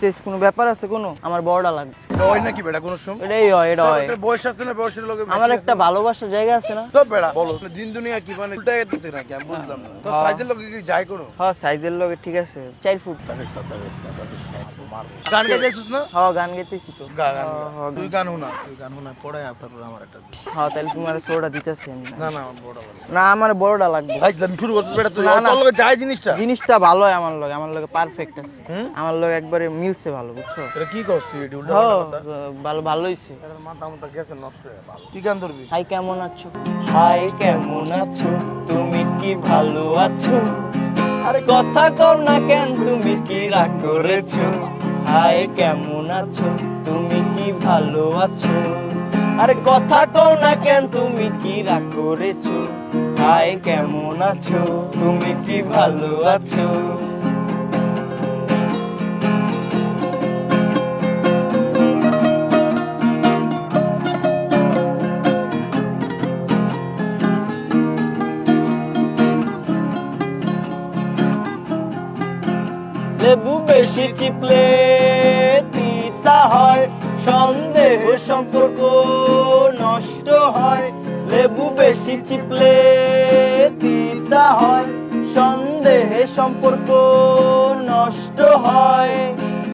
বুঝতেছ কোনো ব্যাপার আছে কোনো? আমার বড়টা লাগবে। এটা হয় নাকি বেটা কোনো সময়? এটাই হয়, এটা হয়। তোর বয়স আছে না, বয়সের লগে আমার একটা ভালোবাসার জায়গা আছে না? তো বেটা বলো দিন দুনিয়া কি মানে উল্টা গেছে নাকি আমি বুঝলাম না। তো হ্যাঁ। সাইজের লগে কি যাই করো? হ্যাঁ সাইজের লগে ঠিক আছে 4 ফুট। গান গাইছিস না? হ্যাঁ গান গাইতেছি তো। গান গান হ্যাঁ, হ্যাঁ, তুই গান শোনা, তুই গান শোনা পড়ে তারপর আমার একটা দে। হ্যাঁ তাহলে তোমার ছোটটা দিতেছি আমি। না না আমার বড় বড় না আমার বড়টা লাগবে। ভাই জান শুরু করছিস বেটা তুই না, না। তোর লগে যাই জিনিসটা জিনিসটা ভালো হয় আমার লগে, আমার লগে পারফেক্ট আছে। হুম? আমার লগে একবারে মিলছে ভালো, বুঝছো? এটা কি করছিস তুই এটা উল্টা হ্যাঁ কথা ভালো হইছে। এটার মাথা মাথা গেছে নষ্ট হয়ে ভালো কি গান ধরবি হাই কেমন আছো? হাই কেমন আছো? তুমি কি ভালো আছো? আরে কথা কও না কেন, তুমি কি রাগ করেছো? হাই কেমন আছো? তুমি কি ভালো আছো? আরে কথা কও না কেন, তুমি কি রাগ করেছো? হাই কেমন আছো? তুমি কি ভালো আছো? লেবু বেশি চিপলে তিতা হয়, সন্দেহ সম্পর্ক নষ্ট হয়। লেবু বেশি চিপলে তিতা হয়, সন্দেহে সম্পর্ক নষ্ট হয়।